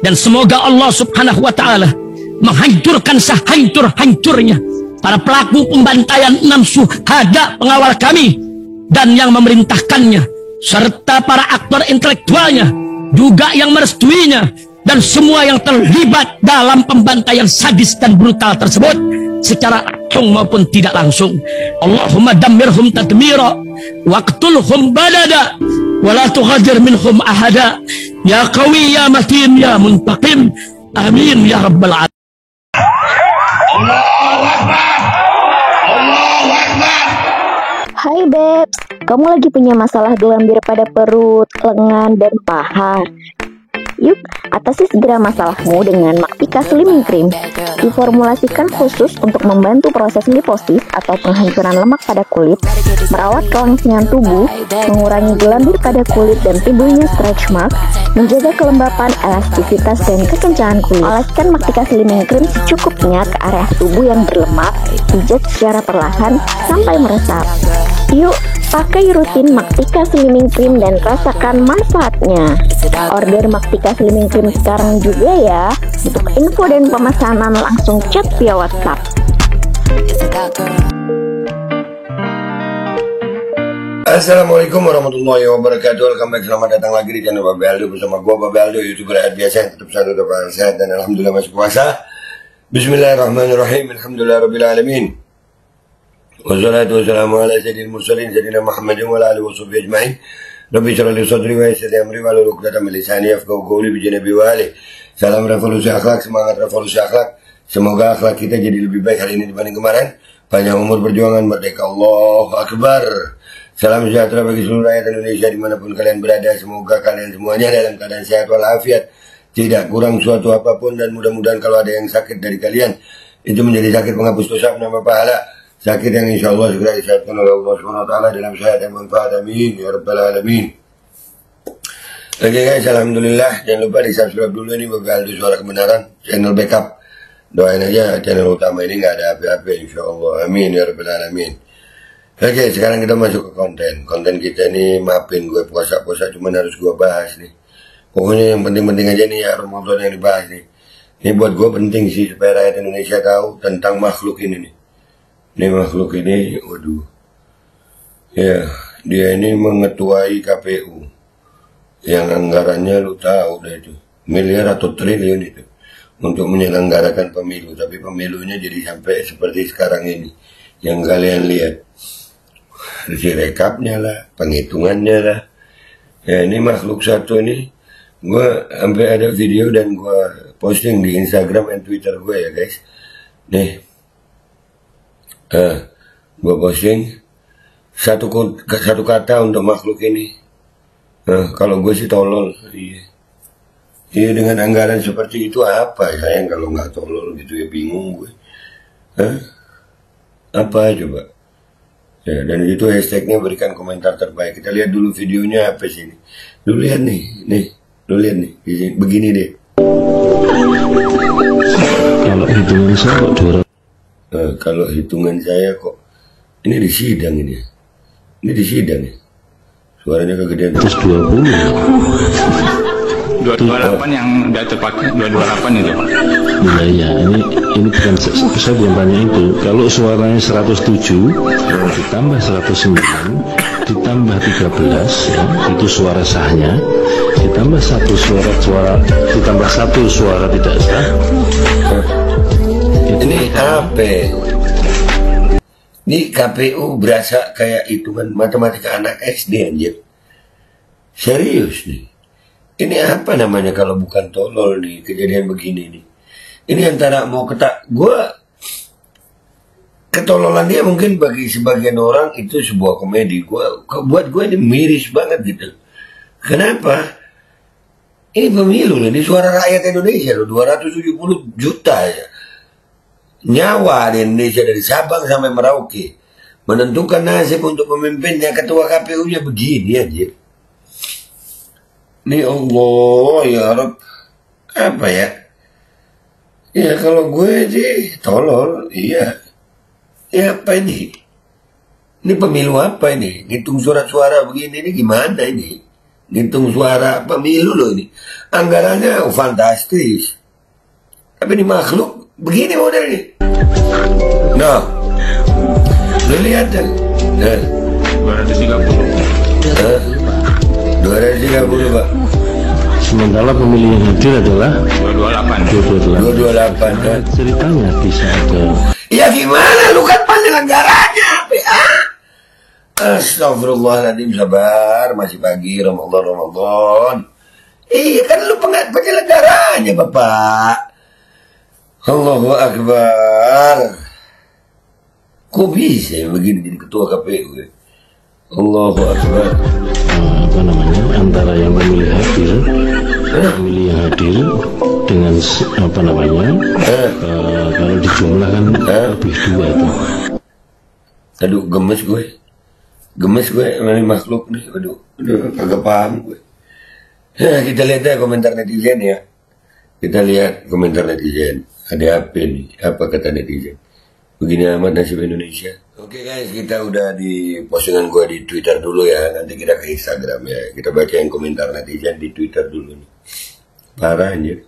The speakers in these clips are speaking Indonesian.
Dan semoga Allah subhanahu wa ta'ala menghancurkan sehancur-hancurnya para pelaku pembantaian 6 syuhada pengawal kami dan yang memerintahkannya, serta para aktor intelektualnya juga yang merestuinya, dan semua yang terlibat dalam pembantaian sadis dan brutal tersebut secara langsung maupun tidak langsung. Allahumma dammirhum tadmira waqtulhum balada wala tughadir minhum ahada ya qawi ya matin ya muntaqim amin ya rabbal alamin. Allahu Akbar. Allahu Akbar. Hai Babes, kamu lagi punya masalah gelambir pada perut, lengan, dan paha? Yuk, atasi segera masalahmu dengan Maktika Slimming Cream. Diformulasikan khusus untuk membantu proses liposis atau penghancuran lemak pada kulit, merawat kelangsingan tubuh, mengurangi gelambir pada kulit dan timbulnya stretch mark, menjaga kelembapan, elastisitas, dan kekencangan kulit. Oleskan Maktika Slimming Cream secukupnya ke area tubuh yang berlemak, pijat secara perlahan sampai meresap. Yuk, pakai rutin Maktika Slimming Cream dan rasakan manfaatnya. Order Maktika Slimming Cream sekarang juga ya. Untuk info dan pemesanan langsung chat via WhatsApp. Assalamualaikum warahmatullahi wabarakatuh. Welcome back, selamat datang lagi di channel Babe Aldo bersama gua Babe Aldo, YouTuber rakyat biasa yang tetap selalu dapat sehat dan alhamdulillah masih puasa. Bismillahirrahmanirrahim. Alhamdulillahirabbil wassalatu wassalamu ala sayyidil mursalin sayyidina Muhammadin wa ala alihi washabbihi ajmain. Rabbi shrah li sadri wa yassir li amri wahlul 'uqdatam min lisani yafqahu qawli bi janabi wali. Salam revolusi akhlak, semangat revolusi akhlak. Semoga akhlak kita jadi lebih baik hari ini dibanding kemarin. Panjang umur perjuangan, merdeka, Allahu Akbar. Salam sejahtera bagi seluruh rakyat Indonesia dimanapun kalian berada. Semoga kalian semuanya dalam keadaan sehat walafiat, tidak kurang suatu apapun, dan mudah-mudahan kalau ada yang sakit dari kalian, itu menjadi sakit penghapus dosa, penambah pahala, sakit yang insya Allah segera disehatkan oleh Allah SWT dalam sehat dan manfaat. Amin ya rabbal alamin. Oke guys, alhamdulillah, jangan lupa di subscribe dulu, ini Babe Aldo Suara Kebenaran, channel backup. Doain aja channel utama ini nggak ada apa-apa insya Allah. Amin ya rabbal alamin. Oke, sekarang kita masuk ke konten kita nih. Maafin gue puasa-puasa, cuman harus gue bahas nih. Pokoknya yang penting-penting aja nih ya, Ramadan yang dibahas nih. Ini buat gue penting sih supaya rakyat Indonesia tahu tentang makhluk ini nih. Ini makhluk ini, waduh, ya, dia ini mengetuai KPU yang anggarannya lu tahu deh itu, miliar atau triliun itu untuk menyelenggarakan pemilu. Tapi pemilunya jadi sampai seperti sekarang ini yang kalian lihat, rekapnya lah, penghitungannya lah. Ya, ini makhluk satu ini, gue sampai ada video dan gue posting di Instagram dan Twitter gue ya guys. Nih, gue posting satu kata untuk makhluk ini. Kalau gue sih tolol. Iya, dengan anggaran seperti itu apa sayang kalau nggak tolol gitu ya, bingung gue. Apa coba? Ya, dan itu hashtagnya berikan komentar terbaik. Kita lihat dulu videonya apa sih ini. Lu lihat nih, lu lihat nih, begini deh. Kalau hitungan saya kok kalau hitungan saya kok ini di sidang ini. Ini di sidang ya. Suaranya kegedean. 120. 228 yang udah terpakai, 228 itu Pak. Iya, ini bukan, saya belum tanya itu. Kalau suaranya 107 ditambah 109 ditambah 13 ya, itu suara sahnya, ditambah satu suara ditambah satu suara tidak sah. Ini apa? Ini KPU berasa kayak hitungan matematika anak SD anjir. Serius nih. Ini apa namanya kalau bukan tolol nih, kejadian begini nih. Ini antara mau ketololan dia mungkin bagi sebagian orang itu sebuah komedi. Buat gue ini miris banget gitu. Kenapa? Ini pemilu loh, ini suara rakyat Indonesia loh, 270 juta ya. Nyawa di Indonesia dari Sabang sampai Merauke menentukan nasib untuk pemimpinnya, ketua KPU-nya begini aja. Ini Allah ya Rabb, apa ya? Ya kalau gue sih tolol, iya. Ya apa ini? Ini pemilu apa ini? Ngitung surat suara begini ini gimana ini? ngitung suara pemilu loh ini. Anggarannya fantastis. Tapi ini makhluk begini modelnya. Nah, lu lihat kan? Nah, 230 Pak. Sementara pemilih yang hadir adalah 228. 228. Ceritanya bisa ada. Ya gimana, lu kan penyelenggaranya. Astagfirullahaladzim, sabar, masih pagi, Ramadan. Iya kan lu penyelenggaranya Bapak. Allahu Akbar. Kok bisa ya begini jadi ketua KPU ya? Allahu Akbar. Apa namanya, antara yang pemilih hadir, pemilih yang hadir dengan apa namanya, kalau dijumlahkan lebih 2 itu. Aduh, gemes gue ini makhluk nih. Aduh, kagak paham gue. Ya, kita lihat ya komentar netizen ya. Kita lihat komentar netizen. Ada apa nih? Apa kata netizen? Begini amat nasib Indonesia. Oke guys, kita udah di postingan gue di Twitter dulu ya. Nanti kita ke Instagram ya. Kita bacain komentar netizen di Twitter dulu nih. Parah anjir.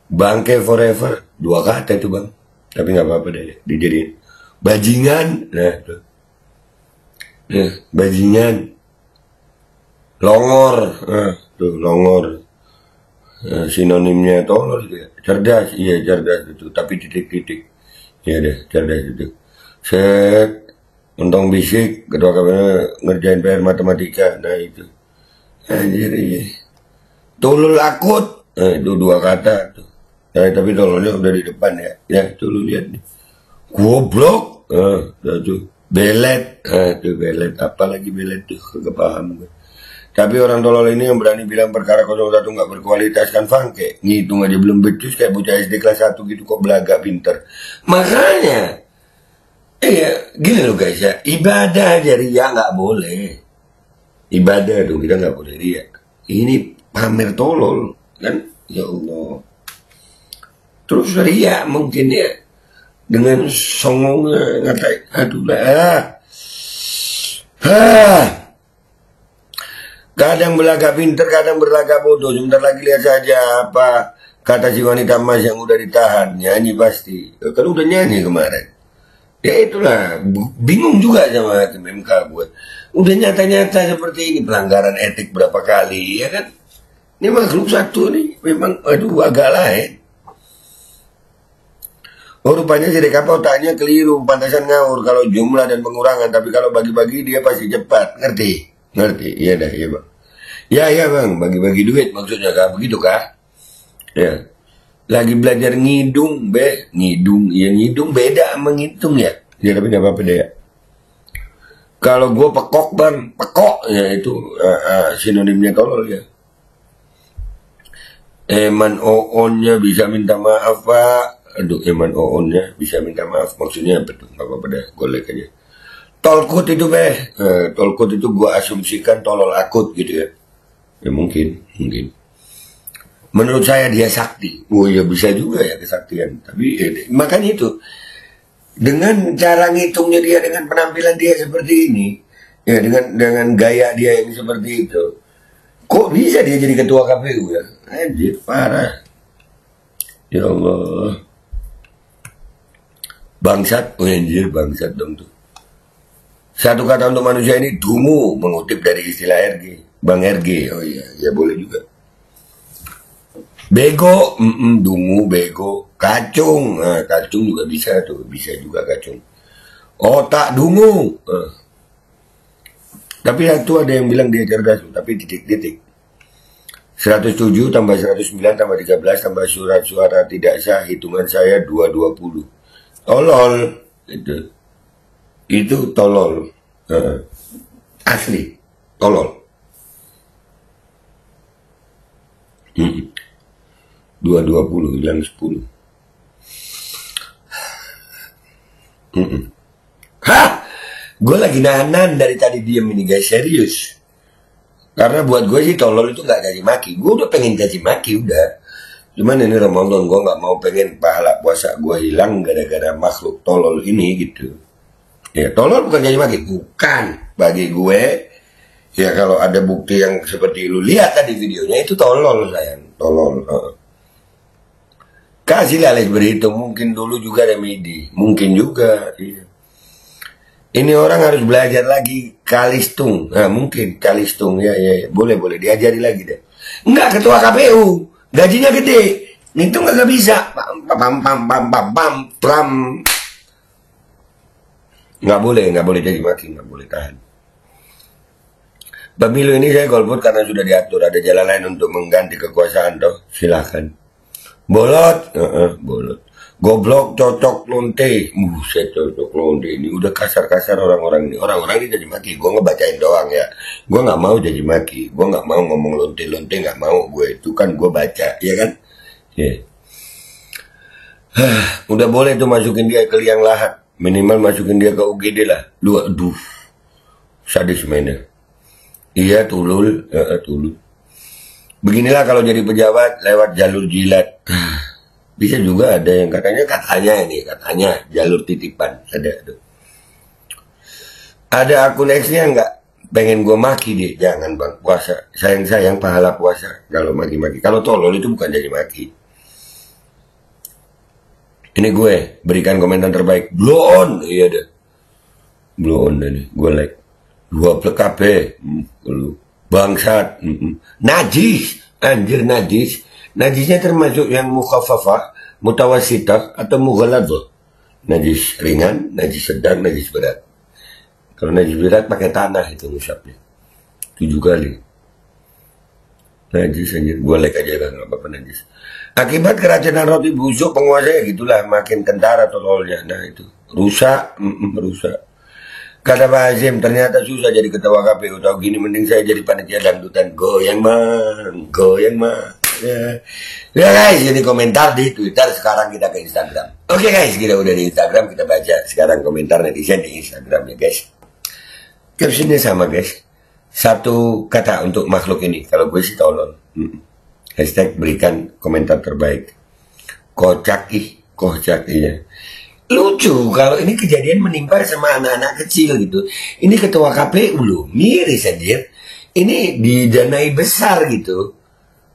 Bangke forever. 2 kata itu bang. Tapi gak apa-apa deh. Dijadiin bajingan. Nah tuh. Bajingan. Longor. Nah tuh longor. Sinonimnya tolol itu ya. Cerdas. Iya cerdas itu. Tapi titik-titik. Iya deh, cerdas itu. Set, untung bisik, ketua KPU ngerjain PR matematika. Nah itu. Anjir, iya. Tolol akut. Nah itu 2 kata tuh. Nah, tapi tololnya udah di depan ya. Ya, tuh lu lihat nih. Goblok. Tuh. Belet. Tuh belet. Apalagi belet tuh, kagak paham gue. Tapi orang tolol ini yang berani bilang perkara 01 nggak berkualitas kan fangke. Ngitung aja belum becus kayak bocah SD kelas 1 gitu kok belaga pinter. Makanya, gini loh guys ya, ibadah aja ria nggak boleh. Ibadah dong kita nggak boleh ria. Ini pamer tolol kan, ya Allah. Terus ria mungkin ya dengan songong ngatain, aduh lah. Kadang belaga pinter, kadang berlaga bodoh. Sebentar lagi lihat saja apa kata si wanita emas yang udah ditahan. Nyanyi pasti. Kan udah nyanyi kemarin. Ya itulah. Bingung juga sama hakim MK gue. Udah nyata-nyata seperti ini. Pelanggaran etik berapa kali. Ya kan. Ini makhluk satu nih. Memang aduh agak lain. Oh rupanya si Dekapa otaknya keliru. Pantasan ngawur kalau jumlah dan pengurangan. Tapi kalau bagi-bagi dia pasti cepat. Ngerti? Iya dah, iya bang. Ya bang, bagi-bagi duit maksudnya kah? Begitu kah? Ya. Lagi belajar ngidung, ngidung. Ya ngidung beda sama ngitung ya. Ya tapi gak apa-apa deh ya. Kalau gue pekok bang, pekok ya itu sinonimnya tolol ya. Eman oonnya bisa minta maaf pak. Aduh, eman oonnya bisa minta maaf. Maksudnya apa tuh? Gak apa-apa deh, golek aja. Tolkut itu tolkut itu gue asumsikan tolol akut gitu ya. Ya mungkin. Menurut saya dia sakti. Oh ya bisa juga ya kesaktian. Tapi makanya itu dengan cara ngitungnya dia, dengan penampilan dia seperti ini, ya dengan gaya dia yang seperti itu, kok bisa dia jadi ketua KPU ya? Anjir parah. Ya Allah. Bangsat, anjir bangsat dong tuh. Satu kata untuk manusia ini dungu, mengutip dari istilah RG. Bang RG, oh iya, ya boleh juga. Bego, dungu, bego. Kacung, kacung juga bisa tuh, bisa juga kacung. Otak dungu. Tapi itu ada yang bilang dia cerdas, tapi titik-titik. 107 tambah 109 tambah 13 tambah surat suara tidak sah, hitungan saya 220. Tolol, itu tolol. Asli, tolol. 220 hilang 10. Gue lagi nahan dari tadi diem ini guys, serius. Karena buat gue sih tolol itu gak caci maki. Gue udah pengen caci maki udah. Cuman ini Ramadan gue gak mau pengen pahala puasa gue hilang gara-gara makhluk tolol ini gitu. Ya tolol bukan caci maki, bukan. Bagi gue Ya kalau ada bukti yang seperti lu lihat tadi videonya itu tolol sayang, tolol. Kasih Alex berhitung, mungkin dulu juga ada MIDI, mungkin juga. Iya. Ini orang harus belajar lagi kalistung, nah mungkin kalistung ya, boleh diajari lagi deh. Enggak, ketua KPU, gajinya gede, itu nggak bisa. Nggak boleh jadi maki, nggak boleh tahan. Pemilu ini saya golput karena sudah diatur, ada jalan lain untuk mengganti kekuasaan toh, silakan. Bolot, bolot. Goblok, cocok, lonte. Buset, cocok, lonte. Ini udah kasar-kasar orang-orang ini. Orang-orang ini jadi maki. Gue ngebacain doang ya. Gue gak mau jadi maki. Gue gak mau ngomong lonte-lonte. Gak mau gue. Itu kan gue baca. Ya kan? Yeah. Udah boleh tuh masukin dia ke liang lahat. Minimal masukin dia ke UGD lah. Lu, aduh. Sadis mainnya. Iya, tulul. Tulul. Beginilah kalau jadi pejabat lewat jalur jilat. Bisa juga ada yang katanya jalur titipan ada tuh. Ada akun X-nya nggak pengen gue maki deh, jangan bang, puasa sayang pahala puasa kalau maki-maki. Kalau tolol itu bukan jadi maki. Ini gue berikan komentar terbaik, blow on, iya deh, blow on ini gue like 2 PKP, bangsat, najis, anjir najis. Najisnya termasuk yang mukhafafah, mutawasitah, atau mughaladhah. Najis ringan, najis sedang, najis berat. Kalau najis berat pakai tanah itu ngusapnya 7 kali. Najis aja, gue like aja kan, nggak apa-apa najis. Akibat keracunan roti busuk penguasa ya gitulah, makin kentara tololnya. Nah itu rusak, rusak. Kata Pak Hasyim, ternyata susah jadi ketua KPU. Tahu gini mending saya jadi panitia dangdutan. Goyang mah. Ya guys, jadi komentar di Twitter, sekarang kita ke Instagram. Oke guys, kita udah di Instagram, kita baca sekarang komentar netizen di Instagram ya guys. Captionnya sama guys. 1 kata untuk makhluk ini, kalau gue sih tolol. Hashtag berikan komentar terbaik. Kocak ya. Lucu kalau ini kejadian menimpa sama anak-anak kecil gitu. Ini ketua KPU loh, miris aja. Ini didanai besar gitu.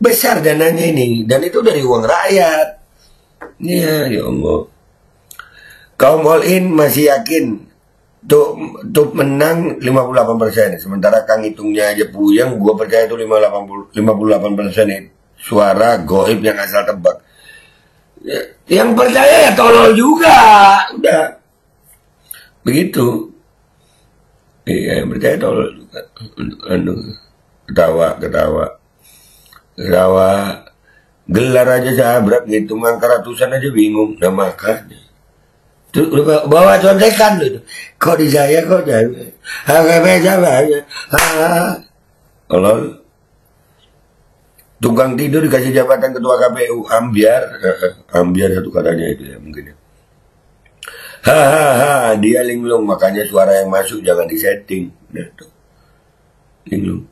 Besar dananya ini, dan itu dari uang rakyat. Ya Allah. Kaum all in masih yakin tuh menang 58%. Sementara Kang hitungnya aja puyeng, gue percaya itu 58% suara goib yang asal tebak. Yang percaya ya tolol juga, udah begitu. Iya, yang percaya tolol juga. Ketawa. Gelar aja sabrak gitu, angka ratusan aja bingung. Nah makanya tuh bawa contekan lu. Kok di saya kok jadi tolol. Tukang tidur dikasih jabatan ketua KPU, ambiar satu katanya itu ya mungkin. Dia linglung, makanya suara yang masuk jangan disetting. Nah, tuh. Linglung.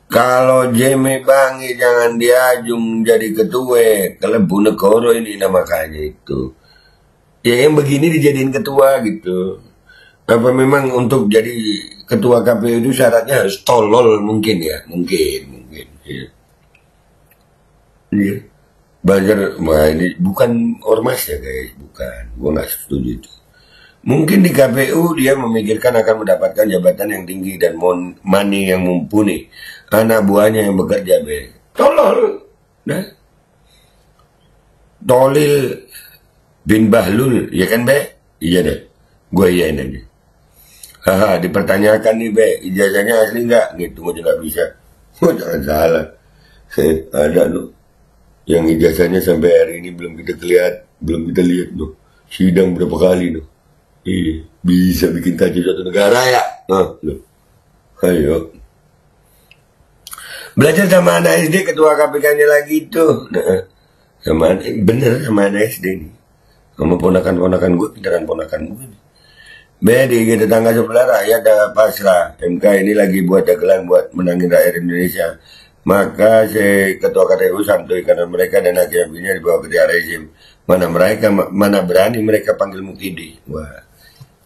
Kalau Jeme Bangi jangan diajung jadi ketua, kelebu negoro ini makanya itu. Ya yang begini dijadiin ketua gitu. Apa memang untuk jadi ketua KPU itu syaratnya harus tolol mungkin ya? Mungkin. Ya. Iya. Belajar, wah ini bukan ormas ya guys, bukan. Gue nggak setuju itu. Mungkin di KPU dia memikirkan akan mendapatkan jabatan yang tinggi dan money yang mumpuni. Anak buahnya yang bekerja be. Tolol. Nah. Tolil bin Bahlul, ya kan be? Iya deh. Gue iyain aja. Dipertanyakan nih be, ijazahnya asli nggak? Gitu gue juga bisa. Jangan salah. Ada loh. Yang ijazahnya sampai hari ini belum kita lihat loh. Sidang berapa kali loh. Bisa bikin kacau suatu negara ya. Loh. Ayo. Belajar sama anak SD, ketua KPK-nya lagi tuh. Nah, sama anak SD nih. Sama ponakan-ponakan gue, pintaran ponakan gue nih. Di tetangga sebelah rakyat ada pasrah. MK ini lagi buat dagelan buat menangin rakyat Indonesia. Maka si ketua KPU santuy karena mereka dan hakim-hakimnya dibawa ke daerah rezim. Mana berani mereka panggil Mukidi. Wah,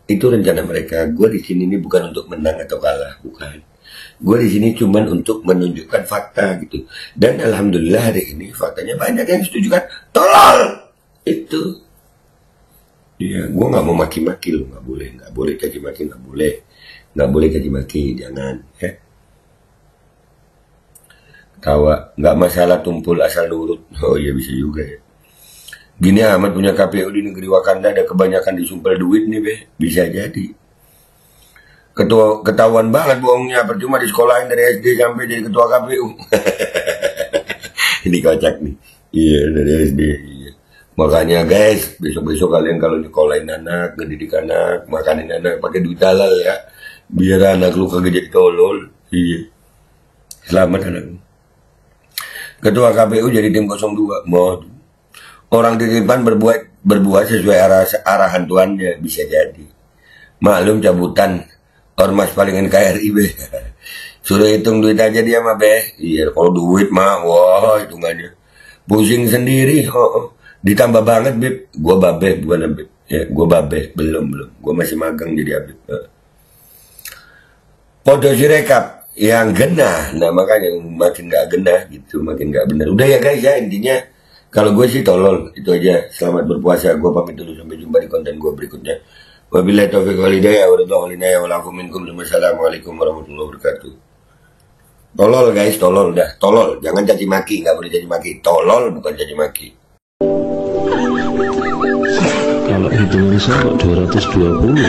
itu rencana mereka. Gue di sini ini bukan untuk menang atau kalah, bukan. Gue di sini cuman untuk menunjukkan fakta gitu. Dan alhamdulillah hari ini faktanya banyak yang setuju kan. Tolol itu. Iya, gue nggak mau maki-maki lo, nggak boleh caci maki, nggak boleh caci maki, jangan. Ya. Tawa, nggak masalah tumpul asal nurut. Oh iya bisa juga ya. Gini amat punya KPU di negeri Wakanda ada kebanyakan disumpel duit nih be, bisa jadi. Ketahuan banget bohongnya, percuma di sekolahin dari SD sampai jadi ketua KPU. Ini kocak nih. Iya dari SD. Iya. Makanya guys, besok-besok kalian kalau nyekolahin anak, ngedidik anak, makanin anak pakai duit halal ya, biar anak lu kagak jadi tolol. Iya. Selamat anak. Ketua KPU jadi tim 02. Mau orang titipan berbuat sesuai arahan tuannya, bisa jadi. Maklum cabutan ormas paling NKRI be. Suruh hitung duit aja dia mah be. Iya kalau duit mah wah hitungannya pusing sendiri. Ditambah banget beb. Gua babe bukan beb. Ya gua babe belum. Gua masih magang jadi abib. Foto sirekap yang genah. Nah makanya makin gak genah gitu, makin gak benar. Udah ya guys ya, intinya kalau gue sih tolol. Itu aja. Selamat berpuasa. Gue pamit dulu, sampai jumpa di konten gue berikutnya. Wabillahi taufiq wal hidayah, wassalamualaikum warahmatullahi wabarakatuh. Tolol guys, tolol dah, tolol. Jangan caci maki, nggak boleh caci maki. Tolol bukan caci maki. Kalau hitungan saya kok 220.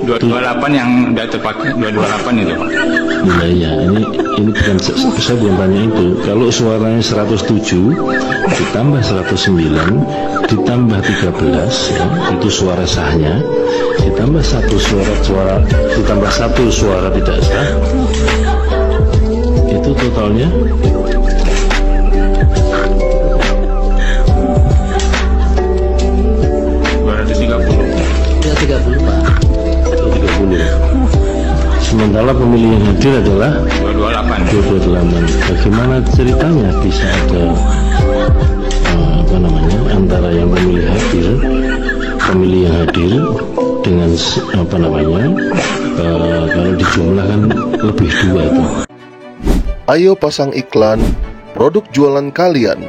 228 yang udah terpakai, 228 itu Pak. Nilainya ini bukan, saya belum tanya itu. Kalau suaranya 107 ditambah 109 ditambah 13 ya, itu suara sahnya, ditambah satu suara ditambah satu suara tidak sah, itu totalnya 230 Pak. 30. Sementara pemilih yang hadir adalah 228. Bagaimana ceritanya bisa ada antara yang pemilih yang hadir dengan kalau dijumlahkan lebih dua itu. Ayo pasang iklan produk jualan kalian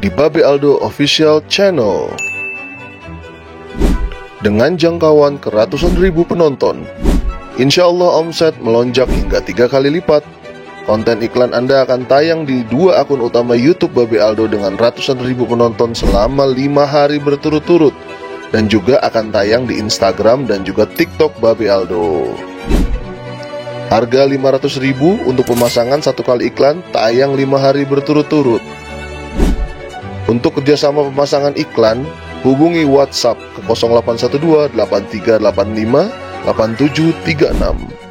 di Babe Aldo Official Channel. Dengan jangkauan ke ratusan ribu penonton, insya Allah omset melonjak hingga 3 kali lipat. Konten iklan Anda akan tayang di 2 akun utama YouTube Babe Aldo dengan ratusan ribu penonton selama 5 hari berturut-turut, dan juga akan tayang di Instagram dan juga TikTok Babe Aldo. Harga 500.000 untuk pemasangan 1 kali iklan, tayang 5 hari berturut-turut. Untuk kerjasama pemasangan iklan, hubungi WhatsApp ke 0812 8385 8736.